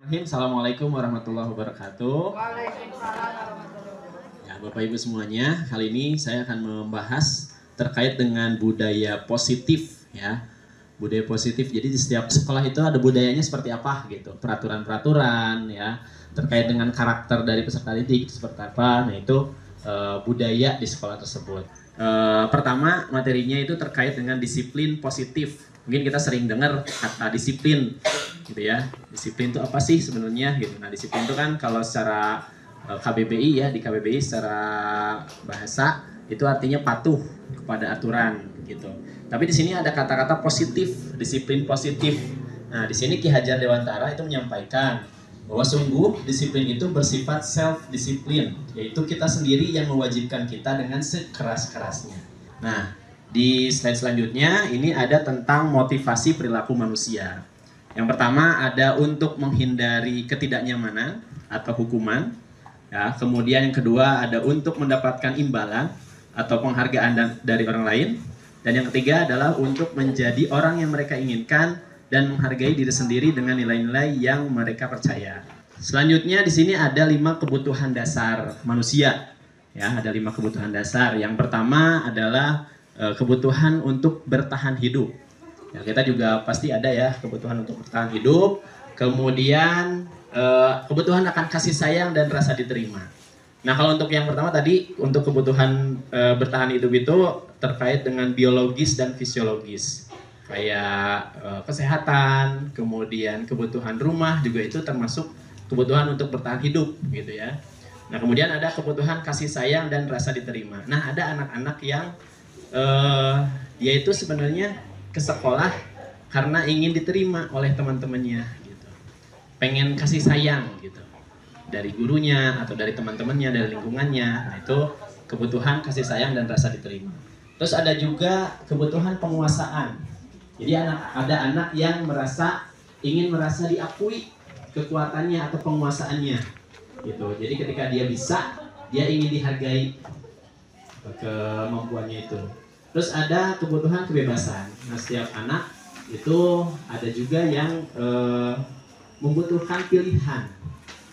Assalamualaikum warahmatullahi wabarakatuh. Waalaikumsalam warahmatullahi wabarakatuh. Ya, Bapak Ibu semuanya, kali ini saya akan membahas terkait dengan budaya positif ya. Budaya positif. Jadi di setiap sekolah itu ada budayanya seperti apa gitu. Peraturan-peraturan ya, terkait dengan karakter dari peserta didik seperti apa. Nah, itu budaya di sekolah tersebut. Pertama, materinya itu terkait dengan disiplin positif. Mungkin kita sering dengar kata disiplin gitu ya. Disiplin itu apa sih sebenarnya gitu. Nah, disiplin itu kan kalau secara KBBI ya, di KBBI secara bahasa itu artinya patuh kepada aturan gitu. Tapi di sini ada kata-kata positif, disiplin positif. Nah, di sini Ki Hajar Dewantara itu menyampaikan bahwa sungguh disiplin itu bersifat self disiplin, yaitu kita sendiri yang mewajibkan kita dengan sekeras-kerasnya. Nah, di slide selanjutnya ini ada tentang motivasi perilaku manusia. Yang pertama ada untuk menghindari ketidaknyamanan atau hukuman. Ya, kemudian yang kedua ada untuk mendapatkan imbalan atau penghargaan dari orang lain. Dan yang ketiga adalah untuk menjadi orang yang mereka inginkan dan menghargai diri sendiri dengan nilai-nilai yang mereka percaya. Selanjutnya di sini ada 5 kebutuhan dasar manusia. Ya, ada 5 kebutuhan dasar. Yang pertama adalah kebutuhan untuk bertahan hidup. Ya, kita juga pasti ada ya kebutuhan untuk bertahan hidup. Kemudian kebutuhan akan kasih sayang dan rasa diterima. Nah, kalau untuk yang pertama tadi untuk kebutuhan bertahan hidup itu terkait dengan biologis dan fisiologis. Kayak kesehatan, kemudian kebutuhan rumah juga itu termasuk kebutuhan untuk bertahan hidup gitu ya. Nah, kemudian ada kebutuhan kasih sayang dan rasa diterima. Nah, ada anak-anak yang dia itu sebenarnya ke sekolah karena ingin diterima oleh teman-temannya gitu. Pengen kasih sayang gitu. Dari gurunya atau dari teman-temannya, dari lingkungannya. Nah, itu kebutuhan kasih sayang dan rasa diterima. Terus ada juga kebutuhan penguasaan. Jadi ada anak yang ingin merasa diakui kekuatannya atau penguasaannya gitu. Jadi ketika dia bisa, dia ingin dihargai kemampuannya itu. Terus ada kebutuhan kebebasan. Nah, setiap anak itu ada juga yang membutuhkan pilihan.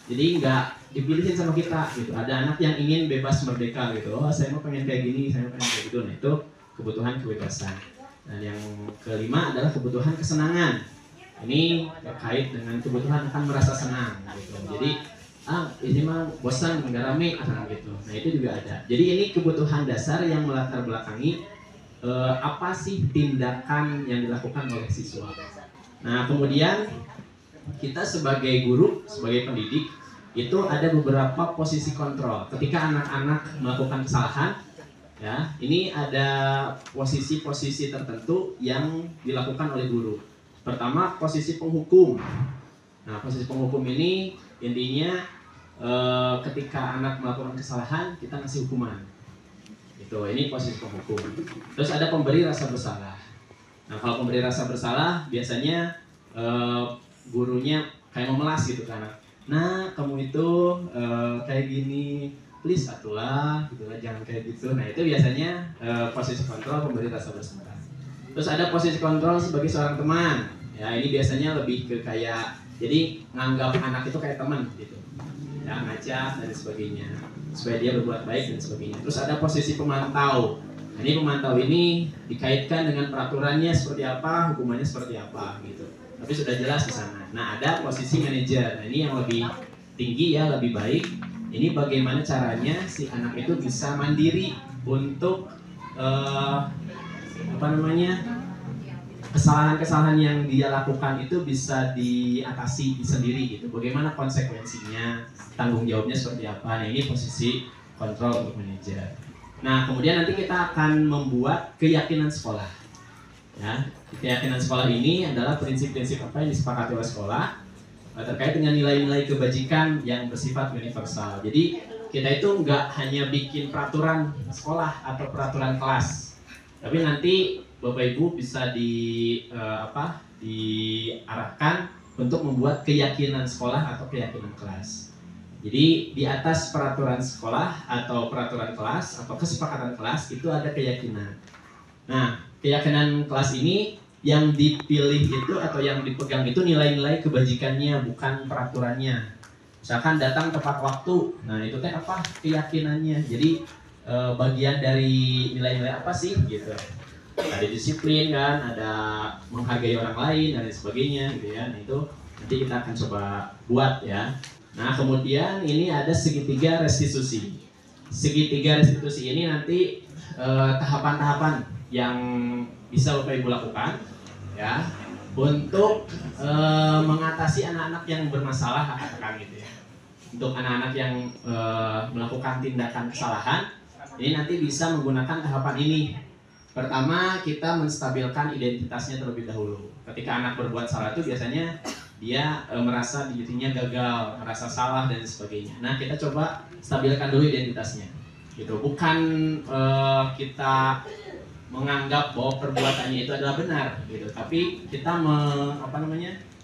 Jadi nggak dipilihin sama kita gitu. Ada anak yang ingin bebas merdeka gitu. Oh, saya mau pengen kayak gini, saya mau pengen kayak gitu. Nah, itu kebutuhan kebebasan. Dan yang kelima adalah kebutuhan kesenangan. Ini terkait dengan kebutuhan akan merasa senang gitu. Jadi ini mah bosan nggak rame gitu. Nah, itu juga ada. Jadi ini kebutuhan dasar yang melatar belakangi apa sih tindakan yang dilakukan oleh siswa. Nah, kemudian kita sebagai guru, sebagai pendidik itu ada beberapa posisi kontrol. Ketika anak-anak melakukan kesalahan, ya, ini ada posisi-posisi tertentu yang dilakukan oleh guru. Pertama, posisi penghukum. Nah, posisi penghukum ini intinya ketika anak melakukan kesalahan, kita ngasih hukuman. Itu, ini posisi penghukum. Terus ada pemberi rasa bersalah. Nah, kalau pemberi rasa bersalah, biasanya gurunya kayak memelas gitu kan. Nah, kamu itu kayak gini, please atulah, gitulah, jangan kayak gitu. Nah, itu biasanya posisi kontrol pemberi rasa bersalah. Terus ada posisi kontrol sebagai seorang teman. Ya, ini biasanya lebih ke kayak, jadi nganggap anak itu kayak teman gitu. Ya, ngajak dan sebagainya, supaya dia berbuat baik dan sebagainya. Terus ada posisi pemantau. Nah, ini pemantau ini dikaitkan dengan peraturannya seperti apa, hukumannya seperti apa gitu. Tapi sudah jelas di sana. Nah, ada posisi manajer. Nah, ini yang lebih tinggi ya, lebih baik. Ini bagaimana caranya si anak itu bisa mandiri untuk kesalahan-kesalahan yang dia lakukan itu bisa diatasi sendiri gitu. Bagaimana konsekuensinya, tanggung jawabnya seperti apa. Nah, ini posisi kontrol untuk manajer. Nah, kemudian nanti kita akan membuat keyakinan sekolah. Ya, keyakinan sekolah ini adalah prinsip-prinsip apa yang disepakati oleh sekolah terkait dengan nilai-nilai kebajikan yang bersifat universal. Jadi kita itu nggak hanya bikin peraturan sekolah atau peraturan kelas, tapi nanti Bapak Ibu bisa diarahkan untuk membuat keyakinan sekolah atau keyakinan kelas. Jadi di atas peraturan sekolah atau peraturan kelas atau kesepakatan kelas itu ada keyakinan. Nah, keyakinan kelas ini yang dipilih itu atau yang dipegang itu nilai-nilai kebajikannya, bukan peraturannya. Misalkan datang tepat waktu, nah itu teh apa keyakinannya. Jadi bagian dari nilai-nilai apa sih gitu. Ada disiplin kan, ada menghargai orang lain dan lain sebagainya gitu ya. Nah itu nanti kita akan coba buat ya. Nah kemudian ini ada segitiga restitusi. Segitiga restitusi ini nanti tahapan-tahapan yang bisa Bapak Ibu lakukan ya untuk mengatasi anak-anak yang bermasalah, katakan gitu ya. Untuk anak-anak yang melakukan tindakan kesalahan, ini nanti bisa menggunakan tahapan ini. Pertama, kita menstabilkan identitasnya terlebih dahulu. Ketika anak berbuat salah itu biasanya dia merasa dirinya gagal, merasa salah dan sebagainya. Nah, kita coba stabilkan dulu identitasnya. Gitu. Bukan kita menganggap bahwa perbuatannya itu adalah benar, gitu. Tapi kita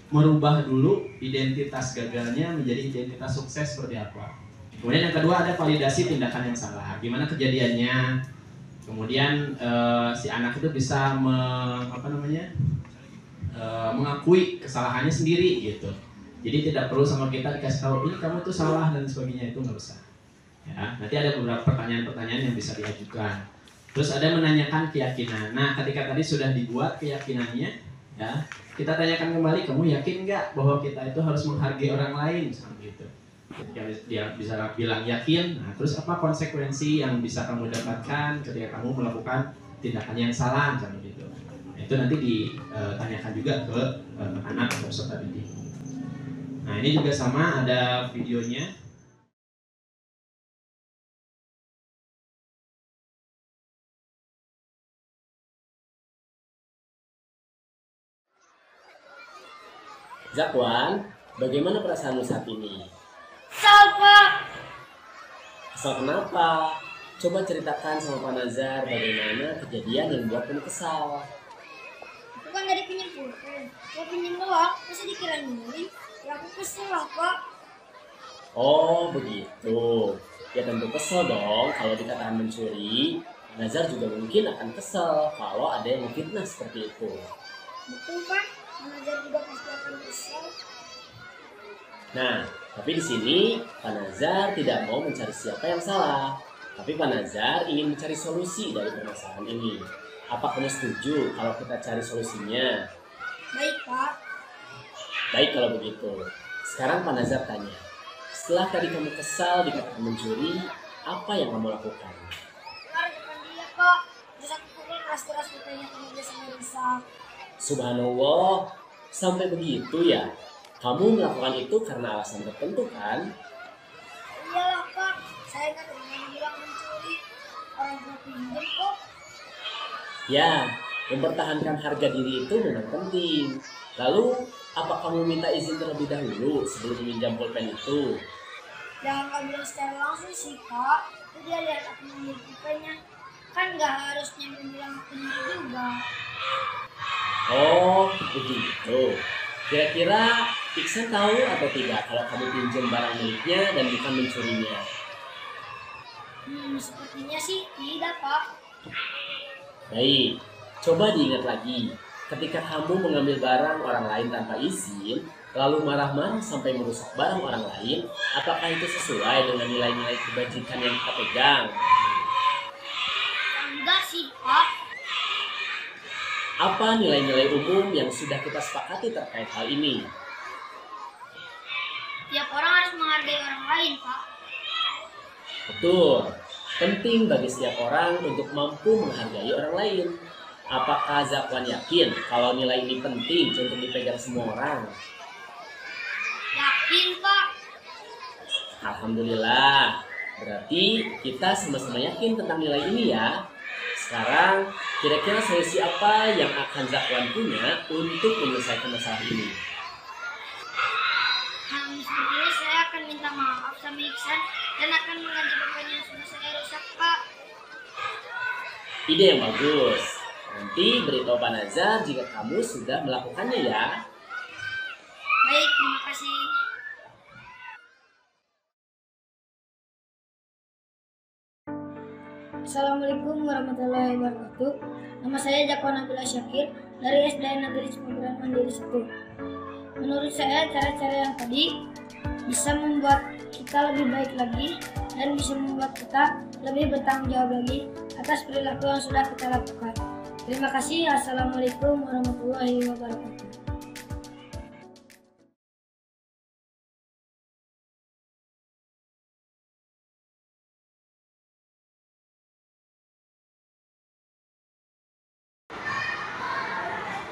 merubah dulu identitas gagalnya menjadi identitas sukses seperti apa. Kemudian yang kedua ada validasi tindakan yang salah. Gimana kejadiannya? Kemudian si anak itu bisa mengakui kesalahannya sendiri gitu. Jadi tidak perlu sama kita dikasih tahu ini kamu tuh salah dan sebagainya, itu nggak usah. Ya, nanti ada beberapa pertanyaan-pertanyaan yang bisa diajukan. Terus ada menanyakan keyakinan. Nah, ketika tadi sudah dibuat keyakinannya, ya, kita tanyakan kembali, kamu yakin nggak bahwa kita itu harus menghargai orang lain, seperti itu. Ketika dia bisa bilang yakin, nah terus apa konsekuensi yang bisa kamu dapatkan ketika kamu melakukan tindakan yang salah, seperti itu. Nah, itu nanti ditanyakan juga ke anak atau peserta didik. Nah, ini juga sama, ada videonya. Zakwan, bagaimana perasaanmu saat ini? Kesal, Pak. Kesal kenapa? Coba ceritakan sama Pak Nazar bagaimana kejadian yang membuat kamu kesal. Aku kan dari pinjam pulpen. Mau pinjam doang, masa dikira nyuri? Ya aku kesel lah, Pak. Oh begitu. Ya tentu kesel dong kalau dikatakan mencuri. Pak Nazar juga mungkin akan kesel kalau ada yang memfitnah seperti itu. Betul, Pak. Manajer juga pasti akan kesel. Nah, tapi di sini Pak Nazar tidak mau mencari siapa yang salah. Tapi Pak Nazar ingin mencari solusi dari permasalahan ini. Apa kamu setuju kalau kita cari solusinya? Baik, Pak. Baik kalau begitu. Sekarang Pak Nazar tanya. Setelah tadi kamu kesal dikatakan mencuri, apa yang kamu lakukan? Lari depan dia, Pak. Terus aku pukul keras-keras pulpennya ke meja sampai rusak. Subhanallah, sampai begitu ya? Kamu melakukan itu karena alasan tertentu kan? Iyalah, Pak. Saya nggak terima bilang mencuri. Orang tua pinjam kok. Ya, mempertahankan harga diri itu memang penting. Lalu, apa kamu minta izin terlebih dahulu sebelum meminjam pulpen itu? Jangan nggak bilang secara langsung sih, Pak. Itu dia lihat aku nyuri pulpennya. Kan nggak harus nyampe bilang aku nyuri juga. Oh, begitu. Kira-kira Iksan tahu atau tidak kalau kamu pinjam barang miliknya dan bukan mencurinya? Sepertinya sih tidak, Pak. Baik, coba diingat lagi. Ketika kamu mengambil barang orang lain tanpa izin, lalu marah-marah sampai merusak barang orang lain, apakah itu sesuai dengan nilai-nilai kebajikan yang kita pegang? Enggak sih, Pak. Apa nilai-nilai umum yang sudah kita sepakati terkait hal ini? Tiap orang harus menghargai orang lain, Pak. Betul, penting bagi setiap orang untuk mampu menghargai orang lain. Apakah Zakwan yakin kalau nilai ini penting untuk dipegang semua orang? Yakin, Pak. Alhamdulillah, berarti kita sama-sama yakin tentang nilai ini ya. Sekarang, kira-kira solusi apa yang akan Zakwan punya untuk menyelesaikan masalah ini? Seperti ini saya akan minta maaf sama Iksan dan akan mengganti pulpen yang sudah saya rusak, Pak. Ide yang bagus. Nanti beritahu Pak Nazar jika kamu sudah melakukannya ya. Baik, terima kasih. Assalamualaikum warahmatullahi wabarakatuh. Nama saya Jakwan Nabila Syakir dari SDN Negeri Cipageran Mandiri 1. Menurut saya cara-cara yang tadi bisa membuat kita lebih baik lagi dan bisa membuat kita lebih bertanggung jawab lagi atas perilaku yang sudah kita lakukan. Terima kasih. Assalamualaikum warahmatullahi wabarakatuh.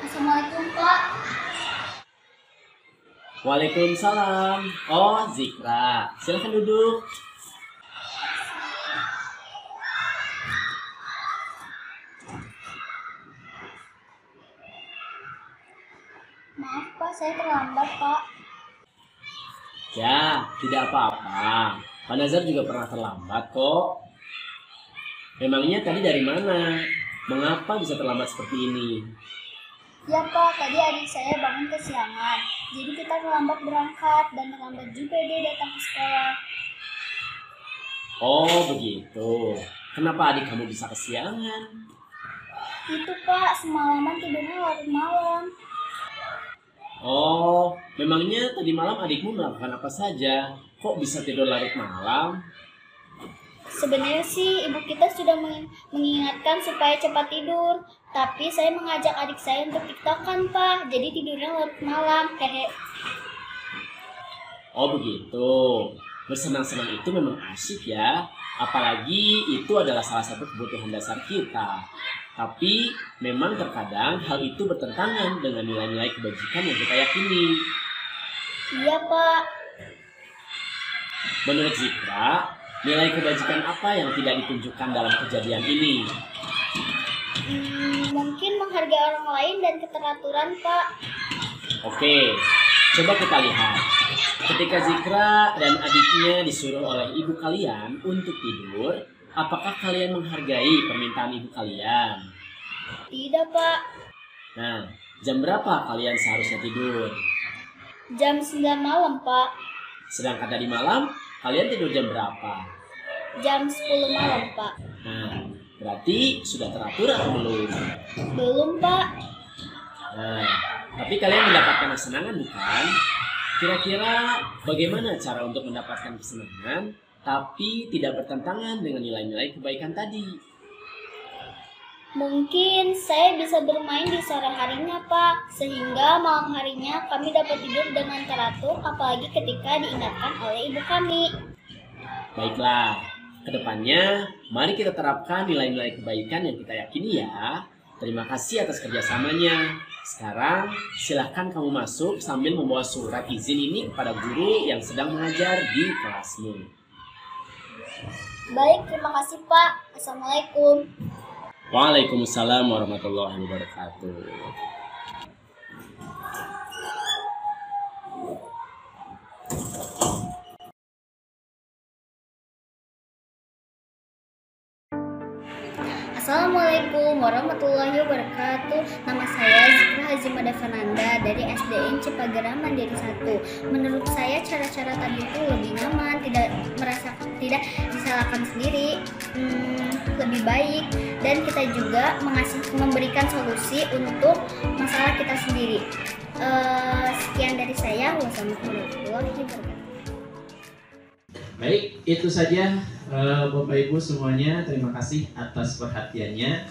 Assalamualaikum Pak. Waalaikumsalam. Oh, Zikra. Silahkan duduk. Maaf Pak, saya terlambat Pak. Ya, tidak apa-apa. Pak Nazar juga pernah terlambat kok. Memangnya tadi dari mana? Mengapa bisa terlambat seperti ini? Ya Pak, tadi adik saya bangun kesiangan. Jadi kita terlambat berangkat dan terlambat juga dia datang ke sekolah. Oh, begitu. Kenapa adik kamu bisa kesiangan? Itu Pak, semalaman tidurnya larut malam. Oh, memangnya tadi malam adikmu melakukan apa saja? Kok bisa tidur larut malam? Sebenarnya sih ibu kita sudah mengingatkan supaya cepat tidur. Tapi saya mengajak adik saya untuk tiktokan Pak. Jadi tidurnya larut malam. Hehe. Oh, begitu. Bersenang-senang itu memang asyik ya. Apalagi itu adalah salah satu kebutuhan dasar kita. Tapi memang terkadang hal itu bertentangan dengan nilai-nilai kebajikan yang kita yakini. Iya Pak. Menurut Zikra, nilai kebajikan apa yang tidak ditunjukkan dalam kejadian ini? Mungkin menghargai orang lain dan keteraturan Pak. Oke, coba kita lihat. Ketika Zikra dan adiknya disuruh oleh ibu kalian untuk tidur, apakah kalian menghargai permintaan ibu kalian? Tidak Pak. Nah, jam berapa kalian seharusnya tidur? Jam 9 malam Pak. Sedangkan tadi malam, kalian tidur jam berapa? Jam 10 malam Pak. Nah, berarti sudah teratur atau belum? Belum Pak. Nah, tapi kalian mendapatkan kesenangan bukan? Kira-kira bagaimana cara untuk mendapatkan kesenangan tapi tidak bertentangan dengan nilai-nilai kebaikan tadi? Mungkin saya bisa bermain di sore harinya Pak, sehingga malam harinya kami dapat tidur dengan teratur, apalagi ketika diingatkan oleh ibu kami. Baiklah, kedepannya mari kita terapkan nilai-nilai kebaikan yang kita yakini ya. Terima kasih atas kerjasamanya. Sekarang silahkan kamu masuk sambil membawa surat izin ini kepada guru yang sedang mengajar di kelasmu. Baik, terima kasih Pak. Assalamualaikum. Waalaikumsalam warahmatullahi wabarakatuh. Assalamualaikum warahmatullahi wabarakatuh. Nama saya Zikra Hazimada Fananda dari SDN Cipageran Mandiri 1. Menurut saya cara-cara tadi itu lebih nyaman, tidak disalahkan sendiri, lebih baik, dan kita juga memberikan solusi untuk masalah kita sendiri. Sekian dari saya. Wassalamualaikum warahmatullahi wabarakatuh. Baik, itu saja Bapak Ibu semuanya. Terima kasih atas perhatiannya.